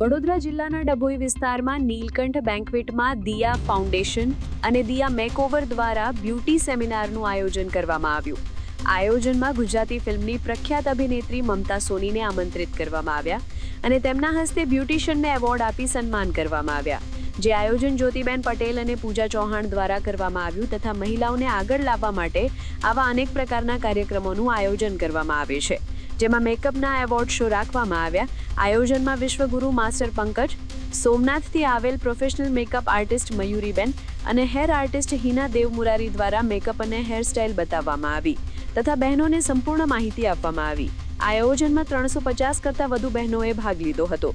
વડોદરા જિલ્લાના ડભોઈ વિસ્તારમાં નીલકંઠ બેન્ક્વેટમાં દિયા ફાઉન્ડેશન અને દિયા મેકઓવર દ્વારા બ્યુટી સેમિનારનું આયોજન કરવામાં આવ્યું. આયોજનમાં ગુજરાતી ફિલ્મની પ્રખ્યાત અભિનેત્રી મમતા સોનીને આમંત્રિત કરવામાં આવ્યા અને તેમના હસ્તે બ્યુટિશિયનને એવોર્ડ આપી સન્માન કરવામાં આવ્યા. જે આયોજન જ્યોતિબેન પટેલ અને પૂજા ચૌહાણ દ્વારા કરવામાં આવ્યું તથા મહિલાઓને આગળ લાવવા માટે આવા અનેક પ્રકારના કાર્યક્રમોનું આયોજન કરવામાં આવે છે, જેમાં મેકઅપના એવોર્ડ શો રાખવામાં આવ્યા. આયોજનમાં વિશ્વગુરુ માસ્ટર પંકજ, સોમનાથથી આવેલ પ્રોફેશનલ મેકઅપ આર્ટિસ્ટ મયુરીબેન અને હેર આર્ટિસ્ટ હિના દેવમુરારી દ્વારા મેકઅપ અને હેરસ્ટાઇલ બતાવવામાં આવી તથા બહેનોને સંપૂર્ણ માહિતી આપવામાં આવી. આયોજનમાં 350 કરતાં વધુ બહેનોએ ભાગ લીધો હતો.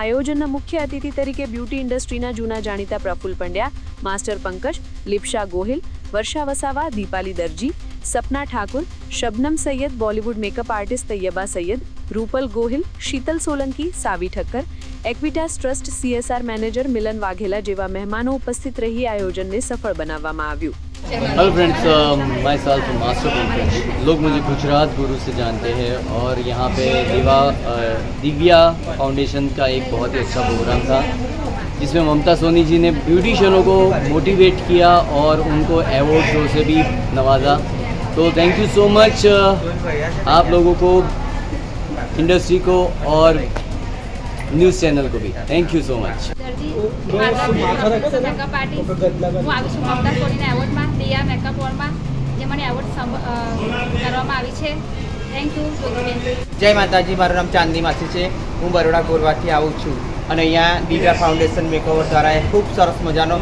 આયોજનના મુખ્ય અતિથિ તરીકે બ્યુટી ઇન્ડસ્ટ્રીના જૂના જાણીતા Praful Pandya, master Pankaj, Lipsha Gohil, Varsha Vasava, Deepali Darji, Sapna Thakur, Shabnam Sayed, Bollywood makeup artist Tayyaba Sayed, Rupal Gohil, Sheetal Solanki, Savi Thakkar, Equitas trust CSR manager Milan Vaghela જેવા મહેમાનો ઉપસ્થિત રહી આયોજનને સફળ બનાવવામાં આવ્યું. Hello friends, myself master Pankaj. लोग मुझे गुजरात गुरु से जानते हैं और यहाँ पे दिव्या फाउंडेशन का एक बहुत ही अच्छा प्रोग्राम था जिसमें ममता सोनी जी ने ब्यूटिशियनों को मोटिवेट किया और उनको अवार्ड शो से भी नवाजा. तो थैंक यू सो मच आप लोगों को, इंडस्ट्री को और न्यूज़ चैनल को भी thank you so much. Makeup artist હું આવી છું મમતા સોનીના એવોર્ડમાં, દિયા મેકઅપ વોર્ડમાં જે મને એવોર્ડ કરવામાં આવી છે. Thank you Jyotiben. જય માતાજી. મારું નામ ચાંદની માસી છે. હું બરોડા ગોરવાથી આવું છું અને અહીંયા દિવ્યા ફાઉન્ડેશન મેકઓવર દ્વારા ખૂબ સરસ મજાનો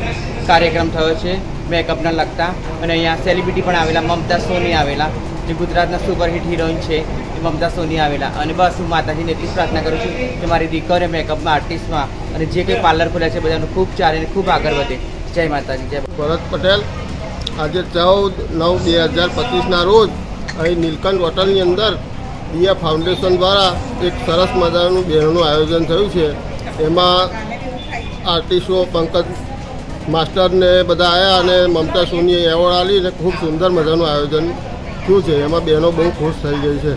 કાર્યક્રમ થયો છે મેકઅપના લગતા. અને અહીંયા સેલિબ્રિટી પણ આવેલા, મમતા સોની આવેલા જે ગુજરાતના સુપરહિટ હિરોઈન છે એ મમતા સોની આવેલા. અને બસ હું માતાજીને એટલી પ્રાર્થના કરું છું કે મારી દીકરીઓ મેકઅપમાં, આર્ટિસ્ટમાં અને જે કંઈ પાર્લર ખોલ્યા છે બધાનું ખૂબ ચાલે અને ખૂબ આગળ વધે. જય માતાજી. જય ભરત પટેલ. આજે 14/9/2025ના રોજ અહીં નીલકંઠ હોટલની અંદર દિયા ફાઉન્ડેશન દ્વારા એક સરસ મજાનું બહેનોનું આયોજન થયું છે. એમાં આર્ટિસ્ટો પંકજ માસ્ટરને બધા આવ્યા અને મમતા સોનીએ એવોર્ડ આપી અને ખૂબ સુંદર મજાનું આયોજન થયું છે. એમાં બહેનો બહુ ખુશ થઈ ગઈ છે.